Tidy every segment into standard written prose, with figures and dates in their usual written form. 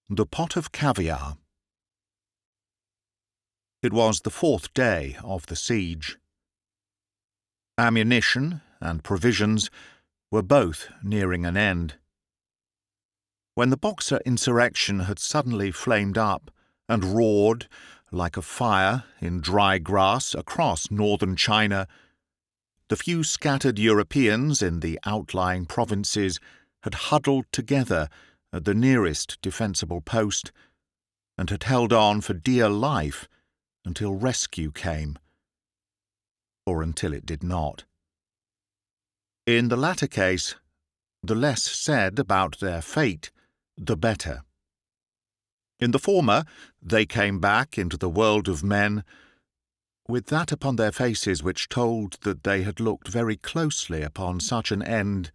The Pot of Caviare. It was the 4th day of the siege. Ammunition and provisions were both nearing an end. When the Boxer insurrection had suddenly flamed up and roared like a fire in dry grass across northern China, the few scattered Europeans in the outlying provinces had huddled together at the nearest defensible post and had held on for dear life until rescue came, or until it did not. In the latter case, the less said about their fate, the better. In the former, they came back into the world of men with that upon their faces which told that they had looked very closely upon such an end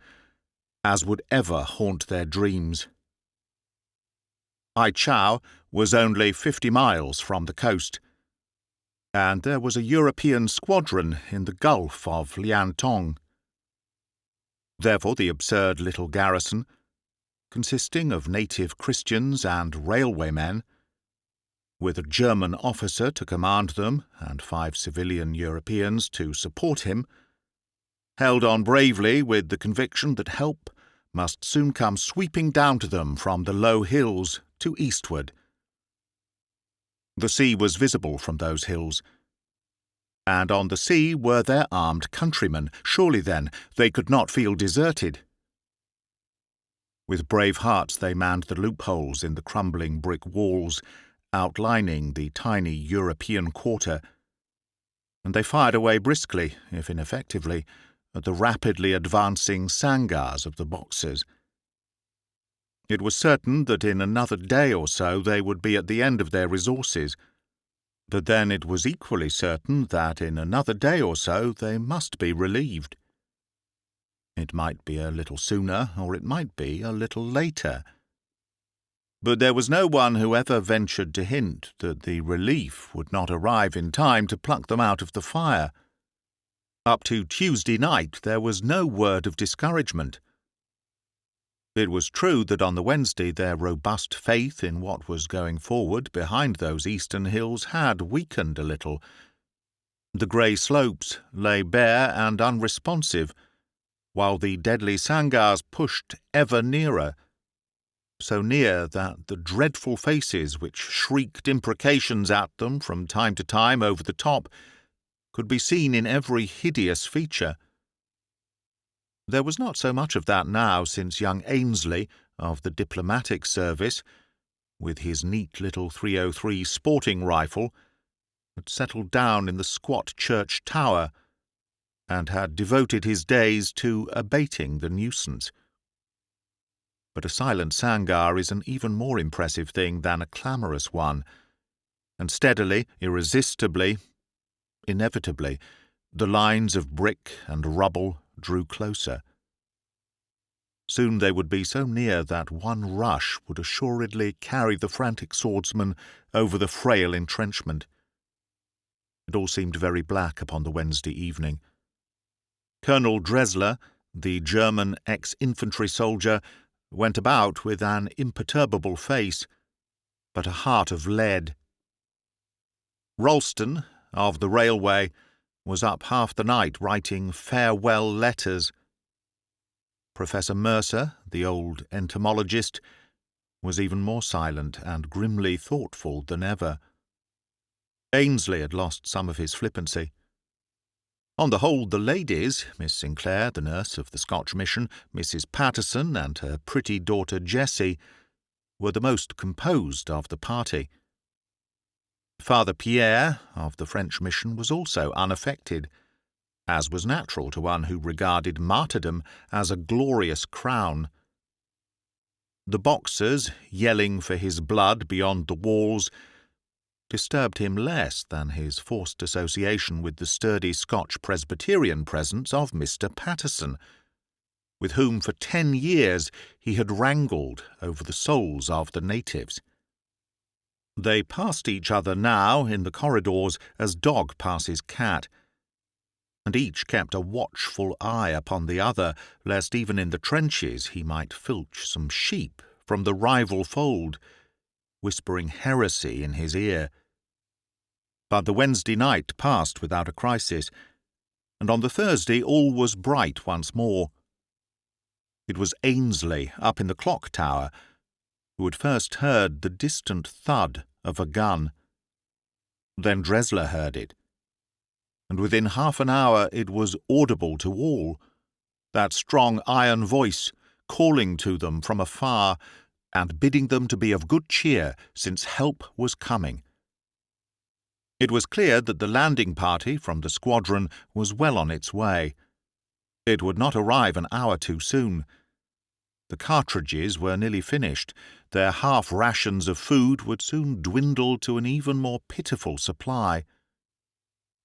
as would ever haunt their dreams. Aichau was only 50 miles from the coast, and there was a European squadron in the Gulf of Liantong. Therefore the absurd little garrison, consisting of native Christians and railwaymen, with a German officer to command them and 5 civilian Europeans to support him, held on bravely with the conviction that help must soon come sweeping down to them from the low hills to eastward. The sea was visible from those hills, and on the sea were their armed countrymen. Surely, then, they could not feel deserted. With brave hearts they manned the loopholes in the crumbling brick walls outlining the tiny European quarter, and they fired away briskly, if ineffectively, at the rapidly advancing sangars of the Boxers. It was certain that in another day or so they would be at the end of their resources, but then it was equally certain that in another day or so they must be relieved. It might be a little sooner, or it might be a little later. But there was no one who ever ventured to hint that the relief would not arrive in time to pluck them out of the fire. Up to Tuesday night there was no word of discouragement. It was true that on the Wednesday their robust faith in what was going forward behind those eastern hills had weakened a little. The grey slopes lay bare and unresponsive, while the deadly sangars pushed ever nearer, so near that the dreadful faces which shrieked imprecations at them from time to time over the top could be seen in every hideous feature. There was not so much of that now since young Ainsley, of the diplomatic service, with his neat little .303 sporting rifle, had settled down in the squat church tower and had devoted his days to abating the nuisance. But a silent sangar is an even more impressive thing than a clamorous one, and steadily, irresistibly, inevitably, the lines of brick and rubble drew closer. Soon they would be so near that one rush would assuredly carry the frantic swordsman over the frail entrenchment. It all seemed very black upon the Wednesday evening. Colonel Dresler, the German ex-infantry soldier, went about with an imperturbable face, but a heart of lead. Ralston, of the railway, was up half the night writing farewell letters. Professor Mercer, the old entomologist, was even more silent and grimly thoughtful than ever. Ainsley had lost some of his flippancy. On the whole, the ladies, Miss Sinclair, the nurse of the Scotch mission, Mrs. Patterson, and her pretty daughter Jessie, were the most composed of the party. Father Pierre, of the French mission, was also unaffected, as was natural to one who regarded martyrdom as a glorious crown. The Boxers, yelling for his blood beyond the walls, disturbed him less than his forced association with the sturdy Scotch presbyterian presence of Mr. Patterson, with whom for 10 years he had wrangled over the souls of the natives. They passed each other now in the corridors as dog passes cat, and each kept a watchful eye upon the other, lest even in the trenches he might filch some sheep from the rival fold, whispering heresy in his ear. But the Wednesday night passed without a crisis, and on the Thursday all was bright once more. It was Ainsley, up in the clock tower, who had first heard the distant thud of a gun. Then Dresler heard it, and within half an hour it was audible to all, that strong iron voice calling to them from afar and bidding them to be of good cheer, since help was coming. It was clear that the landing party from the squadron was well on its way. It would not arrive an hour too soon. The cartridges were nearly finished. Their half rations of food would soon dwindle to an even more pitiful supply.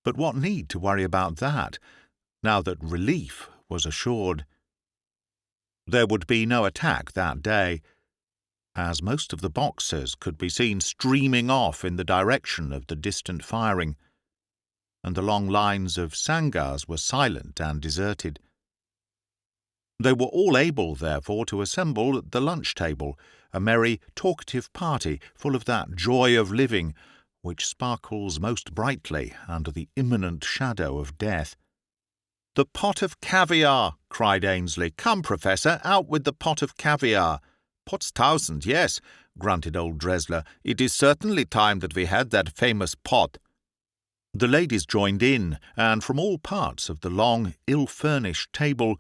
But what need to worry about that, now that relief was assured? There would be no attack that day, as most of the Boxers could be seen streaming off in the direction of the distant firing, and the long lines of sangars were silent and deserted. They were all able, therefore, to assemble at the lunch table, a merry, talkative party full of that joy of living which sparkles most brightly under the imminent shadow of death. "The pot of caviare!" cried Ainsley. "Come, Professor, out with the pot of caviare." "Potstausend, yes," grunted old Dresler. "It is certainly time that we had that famous pot." The ladies joined in, and from all parts of the long, ill-furnished table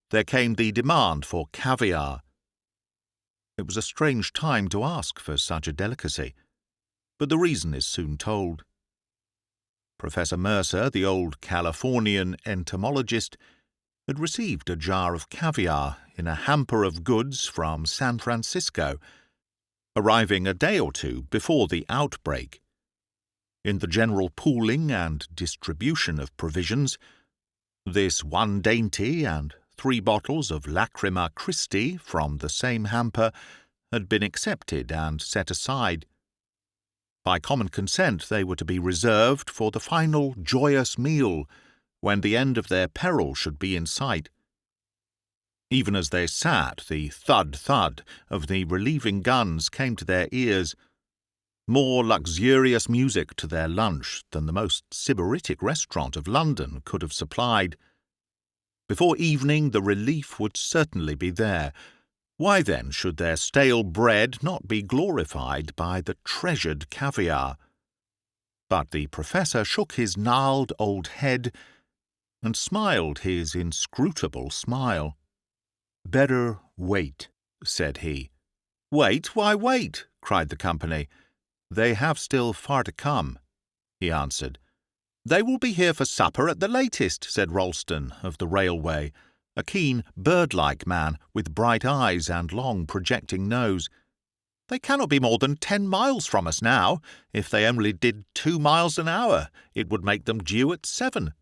there came the demand for caviare. It was a strange time to ask for such a delicacy, but the reason is soon told. Professor Mercer, the old Californian entomologist, had received a jar of caviare in a hamper of goods from San Francisco, arriving a day or two before the outbreak. In the general pooling and distribution of provisions, this one dainty and 3 bottles of Lacrima Christi from the same hamper had been accepted and set aside. By common consent they were to be reserved for the final joyous meal, when the end of their peril should be in sight. Even as they sat, the thud-thud of the relieving guns came to their ears, more luxurious music to their lunch than the most sybaritic restaurant of London could have supplied. Before evening the relief would certainly be there. Why then should their stale bread not be glorified by the treasured caviare? But the Professor shook his gnarled old head and smiled his inscrutable smile. "Better wait," said he. "Wait? Why wait?" cried the company. "They have still far to come," he answered. "They will be here for supper at the latest," said Ralston of the railway, a keen, bird-like man with bright eyes and long projecting nose. "They cannot be more than 10 miles from us now. If they only did 2 miles an hour, it would make them due at 7.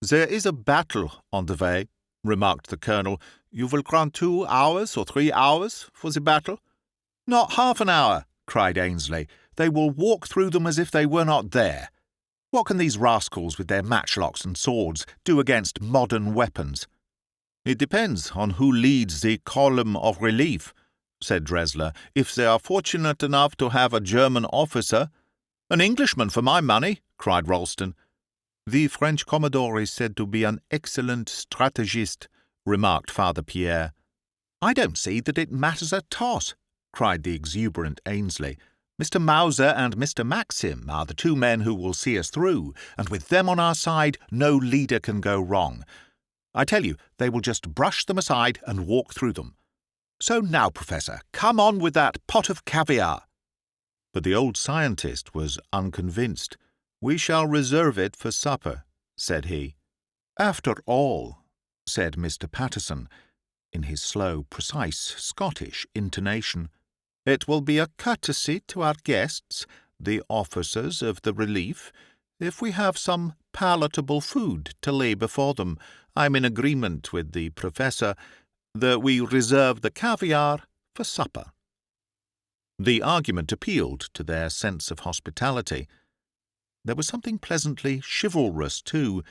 "There is a battle on the way," remarked the colonel. "You will grant 2 hours or 3 hours for the battle?" "Not half an hour," cried Ainsley. "They will walk through them as if they were not there. What can these rascals with their matchlocks and swords do against modern weapons?" "It depends on who leads the column of relief," said Dresler. "If they are fortunate enough to have a German officer—" "An Englishman, for my money," cried Ralston. "The French Commodore is said to be an excellent strategist," remarked Father Pierre. "I don't see that it matters a toss," cried the exuberant Ainsley. "Mr. Mauser and Mr. Maxim are the 2 men who will see us through, and with them on our side no leader can go wrong. I tell you, they will just brush them aside and walk through them. So now, Professor, come on with that pot of caviare." But the old scientist was unconvinced. "We shall reserve it for supper," said he. "After all," said Mr. Patterson, in his slow, precise Scottish intonation, "it will be a courtesy to our guests, the officers of the relief, if we have some palatable food to lay before them. I'm in agreement with the Professor that we reserve the caviare for supper." The argument appealed to their sense of hospitality. There was something pleasantly chivalrous, too,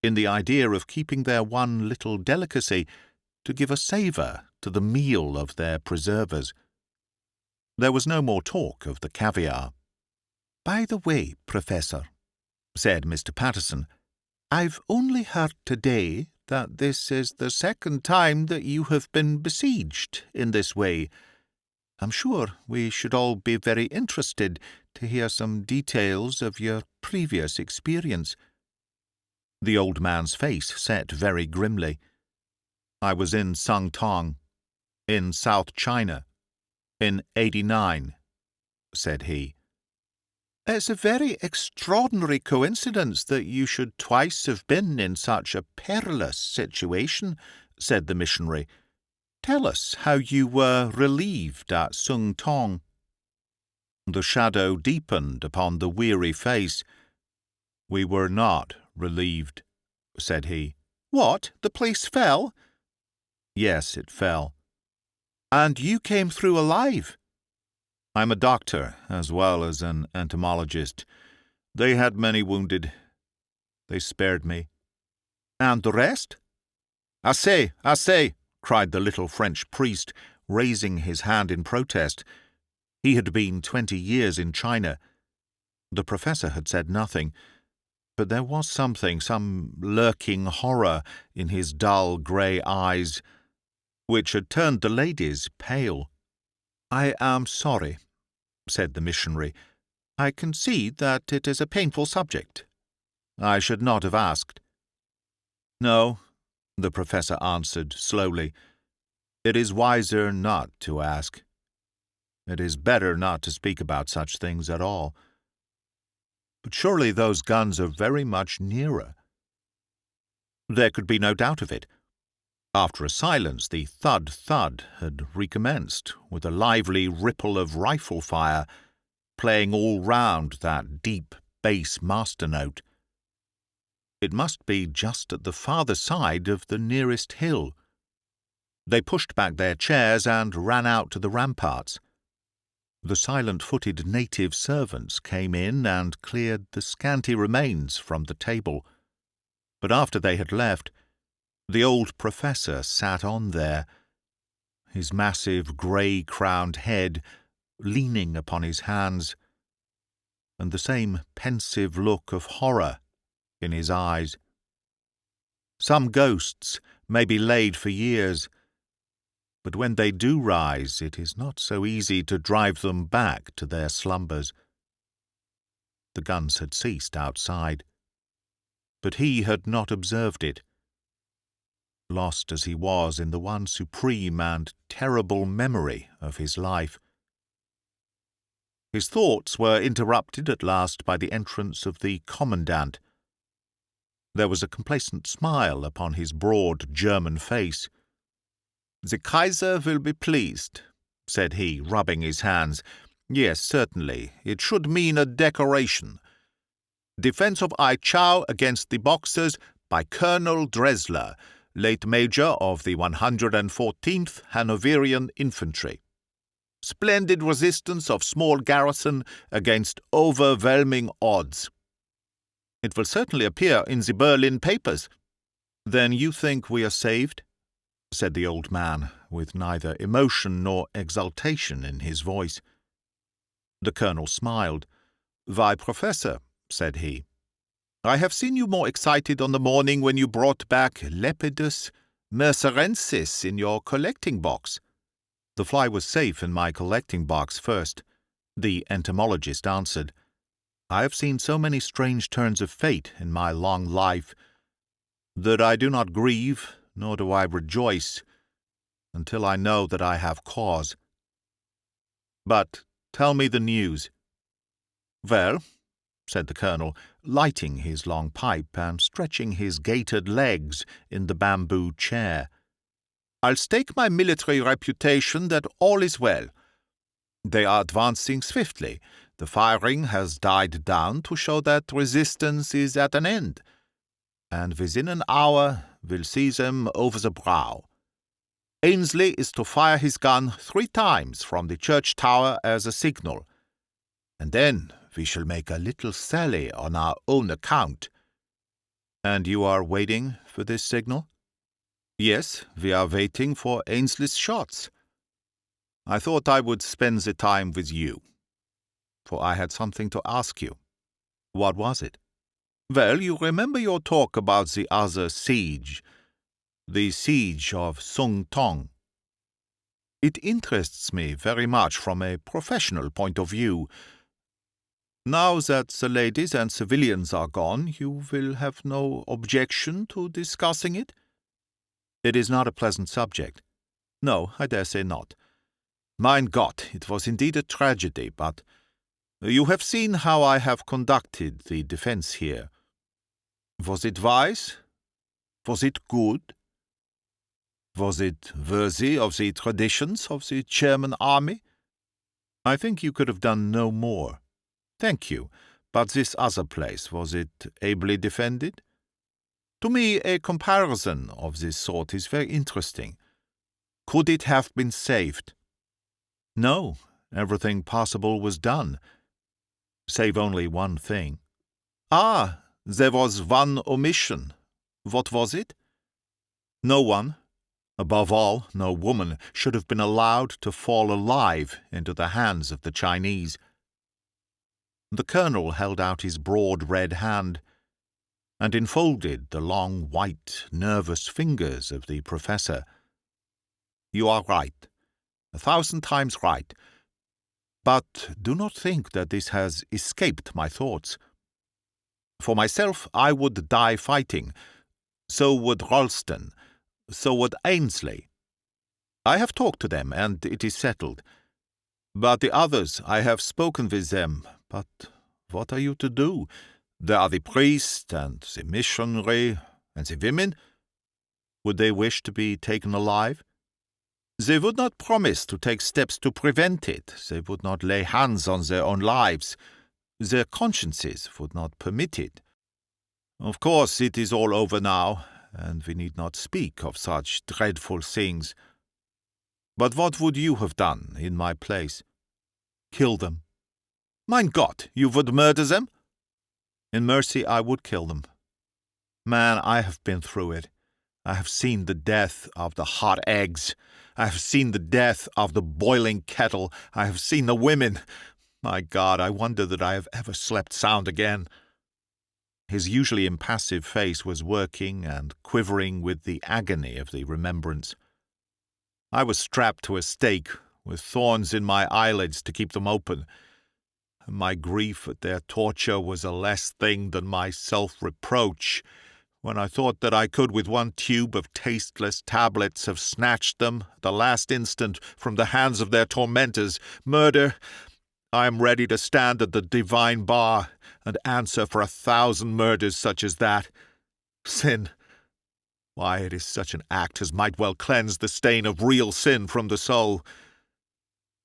in the idea of keeping their one little delicacy to give a savour to the meal of their preservers. There was no more talk of the caviare. "By the way, Professor," said Mr. Patterson, "I've only heard today that this is the second time that you have been besieged in this way. I'm sure we should all be very interested to hear some details of your previous experience." The old man's face set very grimly. "I was in Sung-Tong, in South China, in '89, said he. "It's a very extraordinary coincidence that you should twice have been in such a perilous situation," said the missionary. "Tell us how you were relieved at Sung-Tong." The shadow deepened upon the weary face. "We were not relieved," said he. "What? The place fell?" "Yes, it fell." "And you came through alive?" "I'm a doctor as well as an entomologist. They had many wounded. They spared me." "And the rest?" "Assez, assez!" cried the little French priest, raising his hand in protest. He had been 20 years in China. The professor had said nothing, but there was something, some lurking horror in his dull grey eyes, which had turned the ladies pale. "I am sorry," said the missionary. "I concede that it is a painful subject. I should not have asked." "No," the professor answered slowly. "It is wiser not to ask. It is better not to speak about such things at all. But surely those guns are very much nearer." There could be no doubt of it. After a silence, the thud-thud had recommenced, with a lively ripple of rifle fire, playing all round that deep bass master note. It must be just at the farther side of the nearest hill. They pushed back their chairs and ran out to the ramparts. The silent-footed native servants came in and cleared the scanty remains from the table. But after they had left, the old professor sat on there, his massive grey-crowned head leaning upon his hands, and the same pensive look of horror in his eyes. Some ghosts may be laid for years, but when they do rise, it is not so easy to drive them back to their slumbers. The guns had ceased outside, but he had not observed it, lost as he was in the one supreme and terrible memory of his life. His thoughts were interrupted at last by the entrance of the commandant. There was a complacent smile upon his broad German face. "The Kaiser will be pleased," said he, rubbing his hands. "Yes, certainly. It should mean a decoration. Defense of Ai Chau against the Boxers by Colonel Dresler, late Major of the 114th Hanoverian Infantry. Splendid resistance of small garrison against overwhelming odds. It will certainly appear in the Berlin papers." "Then you think we are saved?" said the old man, with neither emotion nor exultation in his voice. The colonel smiled. "Why, Professor," said he, "I have seen you more excited on the morning when you brought back Lepidus mercerensis in your collecting box." "The fly was safe in my collecting box first," the entomologist answered. "I have seen so many strange turns of fate in my long life that I do not grieve, nor do I rejoice, until I know that I have cause. But tell me the news." "Well," said the colonel, lighting his long pipe and stretching his gaitered legs in the bamboo chair, "I'll stake my military reputation that all is well. They are advancing swiftly. The firing has died down to show that resistance is at an end, and within an hour we'll see them over the brow. Ainsley is to fire his gun 3 times from the church tower as a signal, and then we shall make a little sally on our own account." "And you are waiting for this signal?" "Yes, we are waiting for Ainsley's shots." I thought I would spend the time with you, for I had something to ask you. What was it? Well, you remember your talk about the other siege, the siege of Sung Tong. It interests me very much from a professional point of view. Now that the ladies and civilians are gone, you will have no objection to discussing it? It is not a pleasant subject. No, I dare say not. Mein Gott, it was indeed a tragedy, but you have seen how I have conducted the defense here. Was it wise? Was it good? Was it worthy of the traditions of the German army? I think you could have done no more. Thank you. But this other place, was it ably defended? To me, a comparison of this sort is very interesting. Could it have been saved? No, everything possible was done, save only one thing. Ah, there was one omission. What was it? No one, above all, no woman, should have been allowed to fall alive into the hands of the Chinese. The colonel held out his broad red hand and enfolded the long, white, nervous fingers of the professor. You are right, 1,000 times right. But do not think that this has escaped my thoughts. For myself, I would die fighting. So would Ralston. So would Ainsley. I have talked to them, and it is settled. But the others, I have spoken with them. But what are you to do? There are the priest and the missionary and the women. Would they wish to be taken alive? They would not promise to take steps to prevent it. They would not lay hands on their own lives. Their consciences would not permit it. Of course, it is all over now, and we need not speak of such dreadful things. But what would you have done in my place? Kill them. Mein Gott, you would murder them? In mercy, I would kill them. Man, I have been through it. I have seen the death of the hot eggs. I have seen the death of the boiling kettle. I have seen the women. My God, I wonder that I have ever slept sound again. His usually impassive face was working and quivering with the agony of the remembrance. I was strapped to a stake, with thorns in my eyelids to keep them open. My grief at their torture was a less thing than my self-reproach, when I thought that I could with one tube of tasteless tablets have snatched them, at the last instant, from the hands of their tormentors. Murder! I am ready to stand at the divine bar and answer for 1,000 murders such as that. Sin! Why, it is such an act as might well cleanse the stain of real sin from the soul.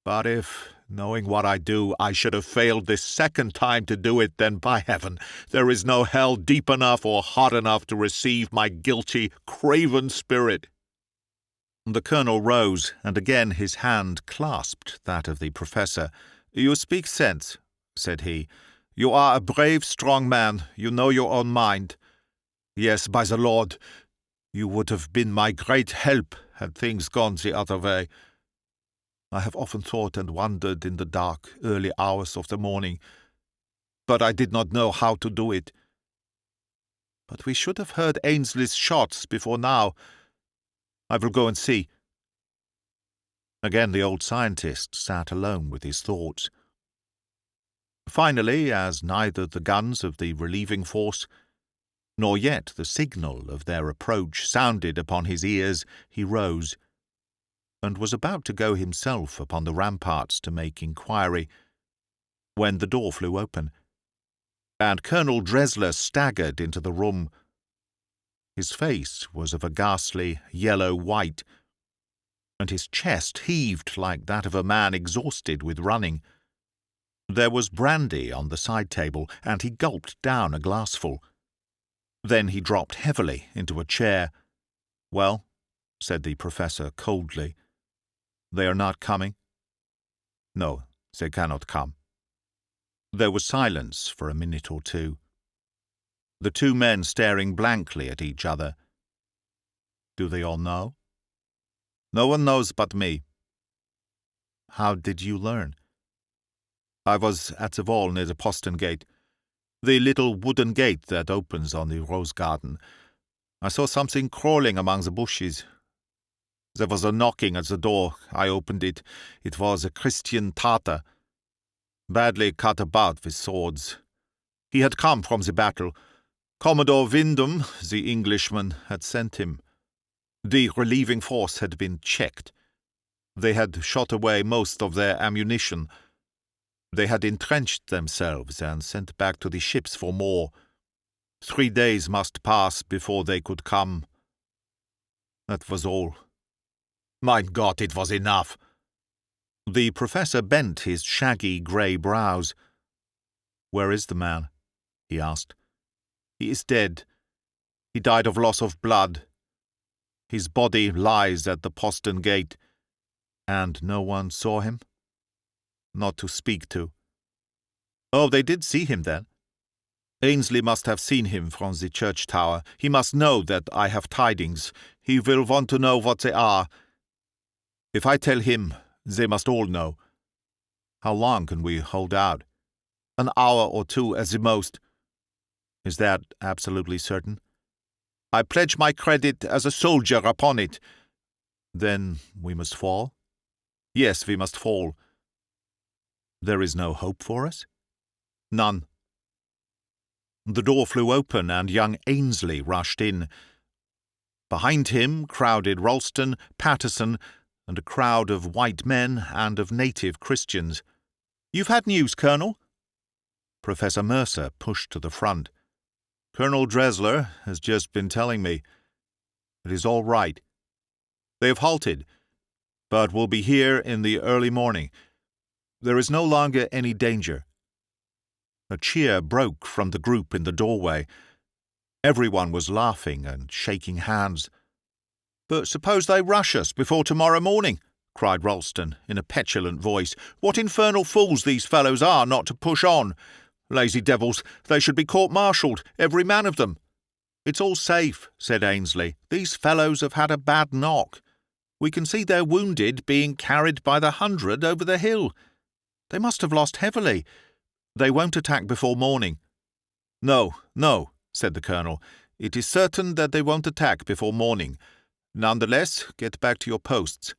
But if, knowing what I do, I should have failed this second time to do it, then, by heaven, there is no hell deep enough or hot enough to receive my guilty, craven spirit. The colonel rose, and again his hand clasped that of the professor. You speak sense, said he. You are a brave, strong man. You know your own mind. Yes, by the Lord, you would have been my great help had things gone the other way. I have often thought and wondered in the dark, early hours of the morning, but I did not know how to do it. But we should have heard Ainsley's shots before now. I will go and see. Again the old scientist sat alone with his thoughts. Finally, as neither the guns of the relieving force, nor yet the signal of their approach sounded upon his ears, he rose, and was about to go himself upon the ramparts to make inquiry, when the door flew open, and Colonel Dresler staggered into the room. His face was of a ghastly yellow-white, and his chest heaved like that of a man exhausted with running. There was brandy on the side table, and he gulped down a glassful. Then he dropped heavily into a chair. "Well," said the professor coldly, "they are not coming?" "No, they cannot come." There was silence for a minute or two, the two men staring blankly at each other. "Do they all know?" "No one knows but me." How did you learn?" "I was at the wall near the postern gate, the little wooden gate that opens on the rose garden. I saw something crawling among the bushes. There was a knocking at the door. I opened it. It was a Christian Tartar, badly cut about with swords. He had come from the battle. Commodore Wyndham, the Englishman, had sent him. The relieving force had been checked. They had shot away most of their ammunition. They had entrenched themselves and sent back to the ships for more. 3 days must pass before they could come. That was all. Mein Gott, it was enough." The professor bent his shaggy grey brows. "Where is the man?" he asked. "He is dead. He died of loss of blood. His body lies at the postern gate." "And no one saw him?" "Not to speak to." "Oh, they did see him then?" "Ainsley must have seen him from the church tower. He must know that I have tidings. He will want to know what they are. If I tell him, they must all know." "How long can we hold out?" "An hour or 2 at the most." "Is that absolutely certain?" "I pledge my credit as a soldier upon it." "Then we must fall?" "Yes, we must fall." "There is no hope for us?" "None." The door flew open and young Ainsley rushed in. Behind him crowded Ralston, Patterson, and a crowd of white men and of native Christians. "You've had news, Colonel?" Professor Mercer pushed to the front. "Colonel Dresler has just been telling me. It is all right. They have halted, but will be here in the early morning. There is no longer any danger." A cheer broke from the group in the doorway. Everyone was laughing and shaking hands. "But suppose they rush us before tomorrow morning?" cried Ralston in a petulant voice. "What infernal fools these fellows are not to push on! Lazy devils, they should be court-martialled, every man of them." "It's all safe," said Ainsley. "These fellows have had a bad knock. We can see they're wounded, being carried by the 100 over the hill. They must have lost heavily. They won't attack before morning." No, said the colonel. "It is certain that they won't attack before morning. Nonetheless, get back to your posts.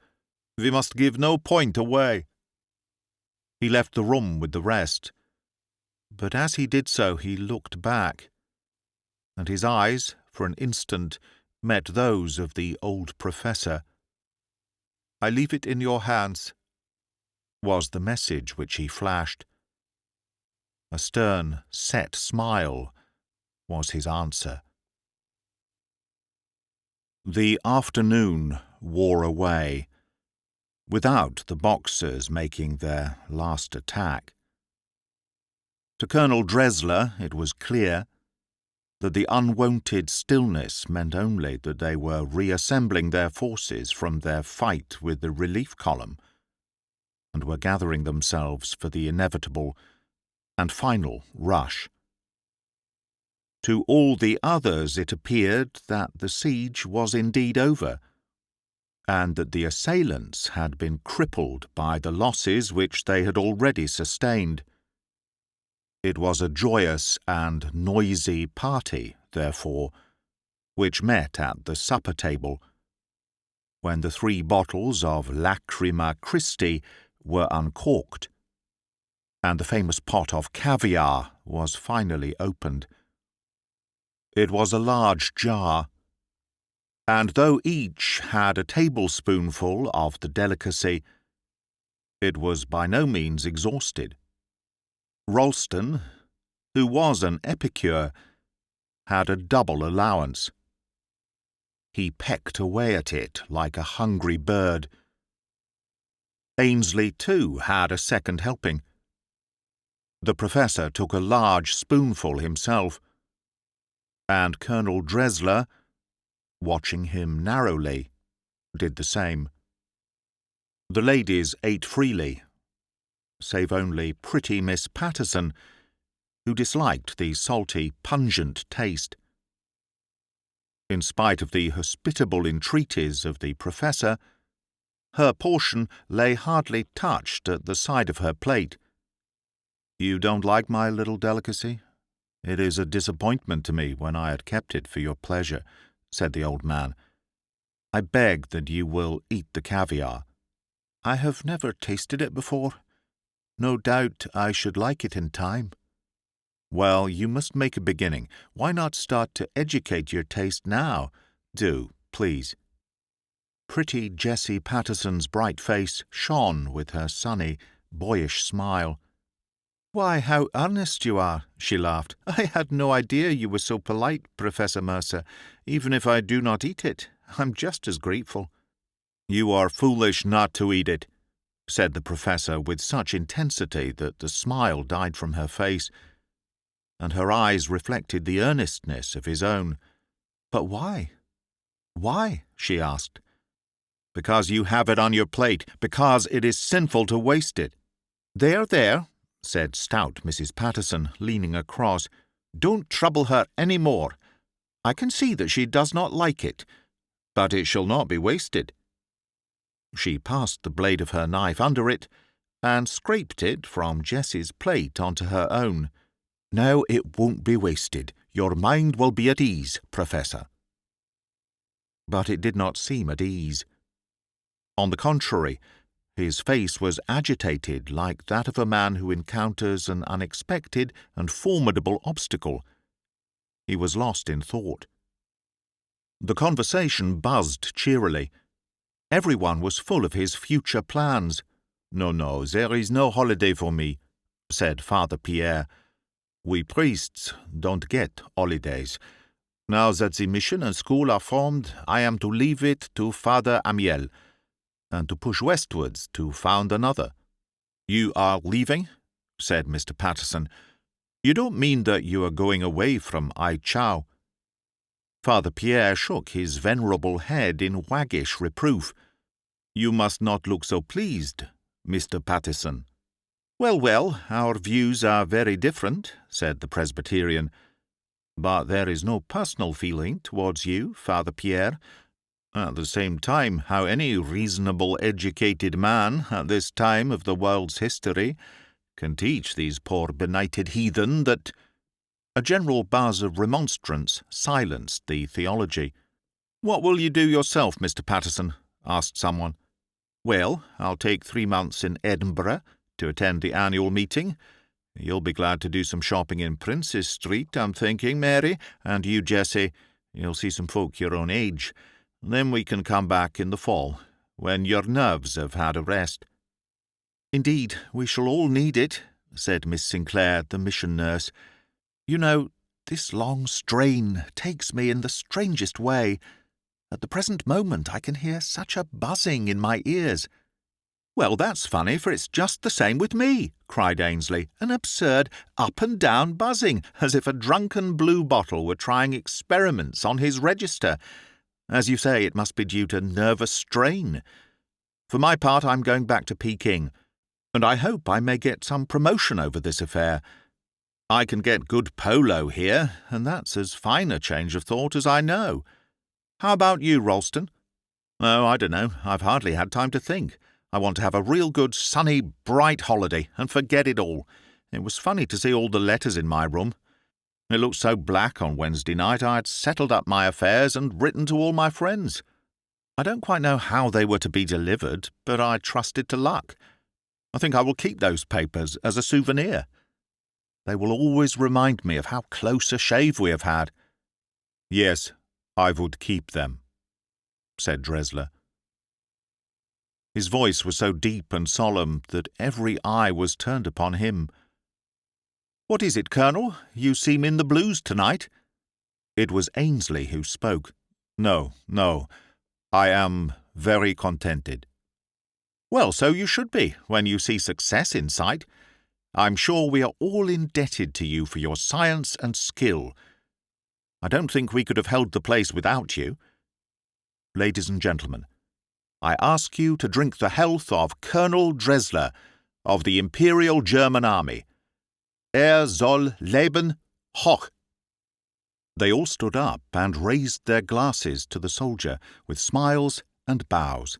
We must give no point away." He left the room with the rest. But as he did so, he looked back, and his eyes, for an instant, met those of the old professor. "I leave it in your hands," was the message which he flashed. A stern, set smile was his answer. The afternoon wore away, without the Boxers making their last attack. To Colonel Dresler it was clear that the unwonted stillness meant only that they were reassembling their forces from their fight with the relief column, and were gathering themselves for the inevitable and final rush. To all the others it appeared that the siege was indeed over, and that the assailants had been crippled by the losses which they had already sustained. It was a joyous and noisy party, therefore, which met at the supper table, when the 3 bottles of Lacrima Christi were uncorked, and the famous pot of caviare was finally opened. It was a large jar, and though each had a tablespoonful of the delicacy, it was by no means exhausted. Ralston, who was an epicure, had a double allowance. He pecked away at it like a hungry bird. Ainsley, too, had a second helping. The professor took a large spoonful himself, and Colonel Dresler, watching him narrowly, did the same. The ladies ate freely, save only pretty Miss Patterson, who disliked the salty, pungent taste. In spite of the hospitable entreaties of the professor, Her portion lay hardly touched at the side of her plate. "You don't like my little delicacy? It is a disappointment to me when I had kept it for your pleasure," said the old man. "I beg that you will eat the caviar. I have never tasted it before. No doubt I should like it in time." "Well, you must make a beginning. Why not start to educate your taste now? Do, please." Pretty Jessie Patterson's bright face shone with her sunny, boyish smile. "Why, how earnest you are," she laughed. "I had no idea you were so polite, Professor Mercer. Even if I do not eat it, I'm just as grateful." "You are foolish not to eat it," said the professor with such intensity that the smile died from her face, and her eyes reflected the earnestness of his own. "But why? Why?" she asked. "Because you have it on your plate, because it is sinful to waste it." "There, there," said stout Mrs. Patterson, leaning across. "Don't trouble her any more. I can see that she does not like it, but it shall not be wasted." She passed the blade of her knife under it and scraped it from Jessie's plate onto her own. "Now it won't be wasted. Your mind will be at ease, Professor." But it did not seem at ease. On the contrary, his face was agitated like that of a man who encounters an unexpected and formidable obstacle. He was lost in thought. The conversation buzzed cheerily. Everyone was full of his future plans. No, there is no holiday for me," said Father Pierre. "We priests don't get holidays. Now that the mission and school are formed, I am to leave it to Father Amiel, and to push westwards to found another." "You are leaving?" said Mr. Patterson. "You don't mean that you are going away from I Chow?" Father Pierre shook his venerable head in waggish reproof. "You must not look so pleased, Mr. Patterson." Well, our views are very different," said the presbyterian. "But there is no personal feeling towards you, Father Pierre. At the same time, how any reasonable educated man at this time of the world's history can teach these poor benighted heathen that—" A general buzz of remonstrance silenced the theology. "What will you do yourself, Mr. Patterson?" asked someone. "Well, I'll take 3 months in Edinburgh to attend the annual meeting. You'll be glad to do some shopping in Princes Street, I'm thinking, Mary, and you, Jessie, you'll see some folk your own age. Then we can come back in the fall, when your nerves have had a rest." "Indeed, we shall all need it," said Miss Sinclair, the mission nurse. "You know, this long strain takes me in the strangest way. At the present moment I can hear such a buzzing in my ears." "Well, that's funny, for it's just the same with me," cried Ainsley. "An absurd up-and-down buzzing, as if a drunken bluebottle were trying experiments on his register. As you say, it must be due to nervous strain. For my part, I'm going back to Peking, and I hope I may get some promotion over this affair. I can get good polo here, and that's as fine a change of thought as I know. How about you, Ralston?" "Oh, I don't know. I've hardly had time to think. I want to have a real good, sunny, bright holiday and forget it all. It was funny to see all the letters in my room. It looked so black on Wednesday night I had settled up my affairs and written to all my friends. I don't quite know how they were to be delivered, but I trusted to luck. I think I will keep those papers as a souvenir. They will always remind me of how close a shave we have had." "Yes, I would keep them," said Dresler. His voice was so deep and solemn that every eye was turned upon him. "What is it, Colonel? You seem in the blues tonight." It was Ainsley who spoke. No, I am very contented." "Well, so you should be, when you see success in sight. I'm sure we are all indebted to you for your science and skill. I don't think we could have held the place without you. Ladies and gentlemen, I ask you to drink the health of Colonel Dresler of the Imperial German Army. Soll leben hoch." They all stood up and raised their glasses to the soldier with smiles and bows.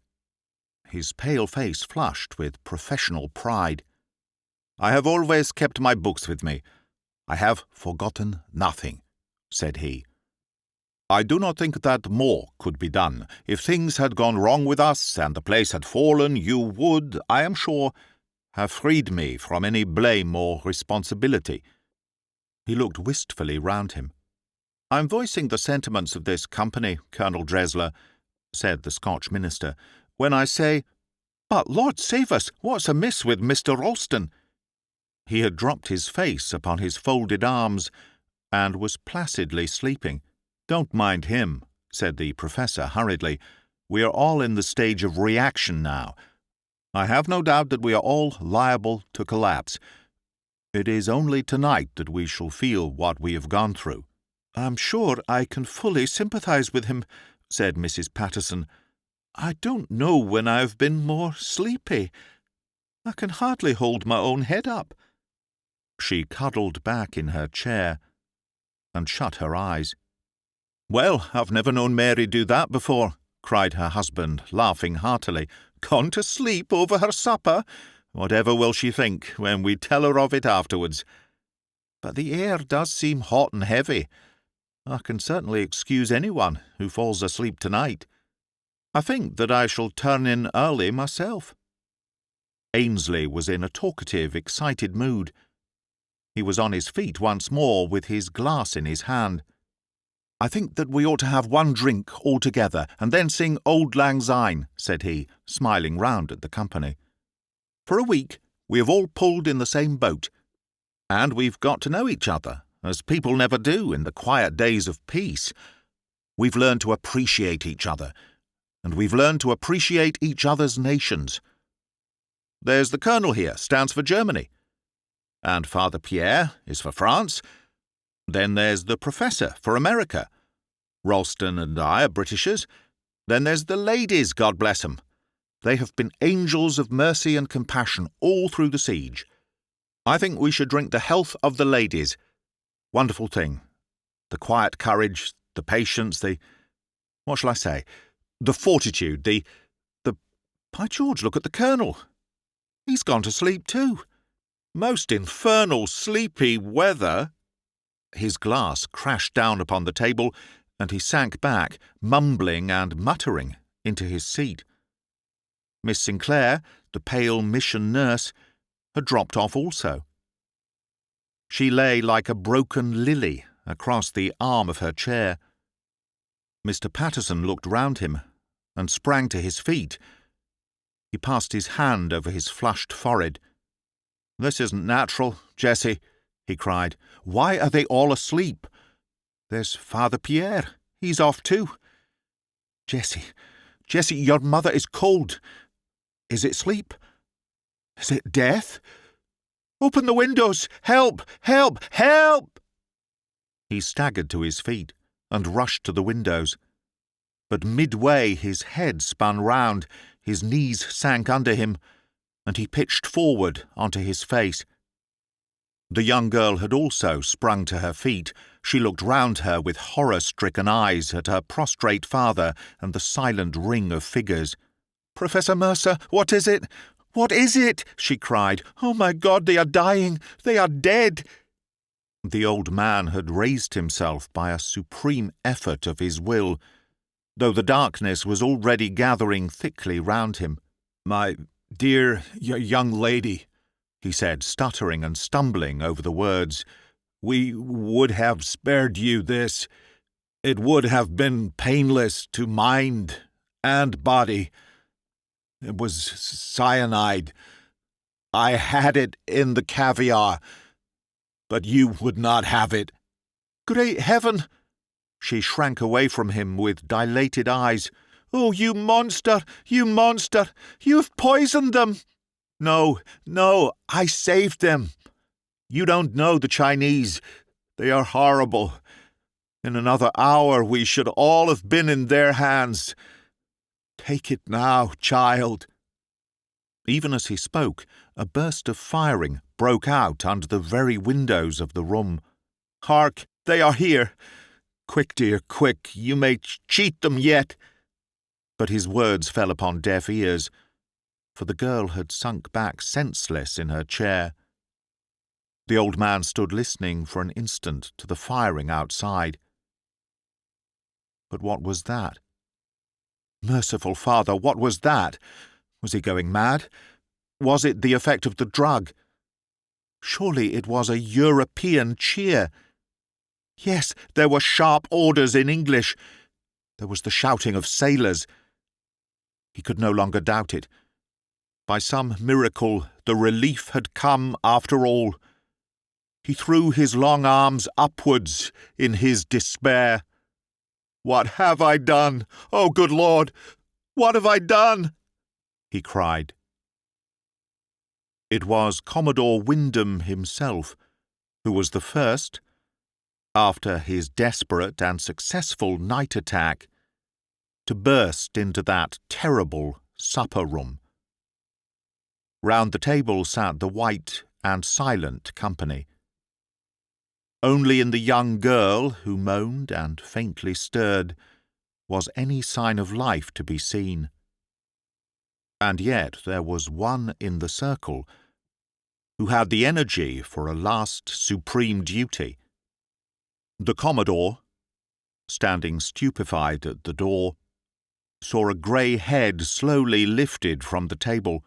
his pale face flushed with professional pride. "I have always kept my books with me. I have forgotten nothing," said he. "I do not think that more could be done. If things had gone wrong with us and the place had fallen, you would, I am sure, have freed me from any blame or responsibility." He looked wistfully round him. "I am voicing the sentiments of this company, Colonel Dresler," said the Scotch minister, "when I say, 'But, Lord save us, what's amiss with Mr. Ralston?'" He had dropped his face upon his folded arms and was placidly sleeping. "Don't mind him," said the professor hurriedly. "We are all in the stage of reaction now. I have no doubt that we are all liable to collapse. It is only tonight that we shall feel what we have gone through." "I'm sure I can fully sympathize with him," said Mrs. Patterson. "I don't know when I've been more sleepy. I can hardly hold my own head up." She cuddled back in her chair and shut her eyes. "Well, I've never known Mary do that before," cried her husband, laughing heartily. "Gone to sleep over her supper? Whatever will she think when we tell her of it afterwards? But the air does seem hot and heavy. I can certainly excuse anyone who falls asleep tonight. I think that I shall turn in early myself." Ainsley was in a talkative, excited mood. He was on his feet once more with his glass in his hand. "I think that we ought to have one drink all together and then sing Auld Lang Syne," said he, smiling round at the company. "For a week we have all pulled in the same boat, and we've got to know each other, as people never do in the quiet days of peace. We've learned to appreciate each other, and we've learned to appreciate each other's nations. There's the Colonel here, stands for Germany, and Father Pierre is for France. Then there's the Professor for America. Ralston and I are Britishers. Then there's the ladies, God bless 'em. They have been angels of mercy and compassion all through the siege. I think we should drink the health of the ladies. Wonderful thing. The quiet courage, the patience, what shall I say? The fortitude, by George, look at the Colonel. He's gone to sleep too. Most infernal sleepy weather." His glass crashed down upon the table, and he sank back, mumbling and muttering, into his seat. Miss Sinclair, the pale mission nurse, had dropped off also. She lay like a broken lily across the arm of her chair. Mr. Patterson looked round him and sprang to his feet. He passed his hand over his flushed forehead. "This isn't natural, Jessie," he cried. "Why are they all asleep? There's Father Pierre. He's off too. Jessie, your mother is cold. Is it sleep? Is it death? Open the windows! Help! Help! Help!" He staggered to his feet and rushed to the windows. But midway his head spun round, his knees sank under him, and he pitched forward onto his face. The young girl had also sprung to her feet. She looked round her with horror-stricken eyes at her prostrate father and the silent ring of figures. "Professor Mercer, what is it? What is it?" she cried. "Oh, my God, they are dying! They are dead!" The old man had raised himself by a supreme effort of his will, though the darkness was already gathering thickly round him. "My dear young lady," he said, stuttering and stumbling over the words, "we would have spared you this. It would have been painless to mind and body. It was cyanide. I had it in the caviare, but you would not have it." "Great heaven!" She shrank away from him with dilated eyes. "Oh, you monster! You monster! You have poisoned them!" No, I saved them. You don't know the Chinese. They are horrible. In another hour we should all have been in their hands. Take it now, child." Even as he spoke, a burst of firing broke out under the very windows of the room. "Hark, they are here. Quick, dear, quick, you may cheat them yet." But his words fell upon deaf ears. for the girl had sunk back senseless in her chair. The old man stood listening for an instant to the firing outside. But what was that? Merciful Father, what was that? Was he going mad? Was it the effect of the drug? Surely it was a European cheer. Yes, there were sharp orders in English. There was the shouting of sailors. He could no longer doubt it. By some miracle, the relief had come after all. He threw his long arms upwards in his despair. "What have I done? Oh, good Lord! What have I done?" he cried. It was Commodore Wyndham himself who was the first, after his desperate and successful night attack, to burst into that terrible supper-room. Round the table sat the white and silent company. Only in the young girl, who moaned and faintly stirred, was any sign of life to be seen. And yet there was one in the circle who had the energy for a last supreme duty. The Commodore, standing stupefied at the door, saw a grey head slowly lifted from the table,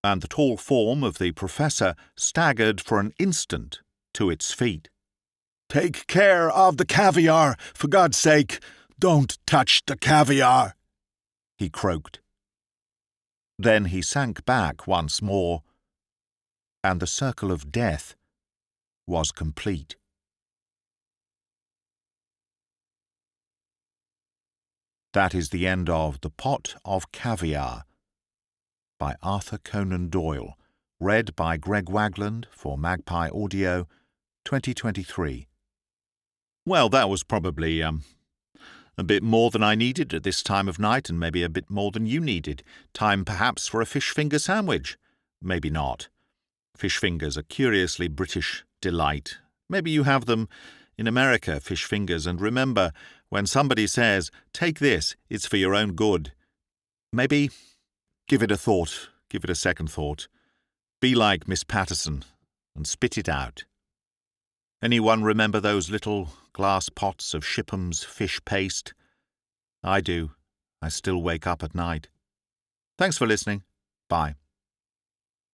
and the tall form of the Professor staggered for an instant to its feet. "Take care of the caviar, for God's sake! Don't touch the caviar!" he croaked. Then he sank back once more, and the circle of death was complete. That is the end of The Pot of Caviare by Arthur Conan Doyle, read by Greg Wagland for Magpie Audio, 2023. Well, that was probably a bit more than I needed at this time of night, and maybe a bit more than you needed. Time perhaps for a fish finger sandwich. Maybe not. Fish fingers are curiously British delight. Maybe you have them in America, fish fingers, and remember, when somebody says, "Take this, it's for your own good," maybe give it a thought, give it a second thought. Be like Miss Patterson and spit it out. Anyone remember those little glass pots of Shipham's fish paste? I do. I still wake up at night. Thanks for listening. Bye.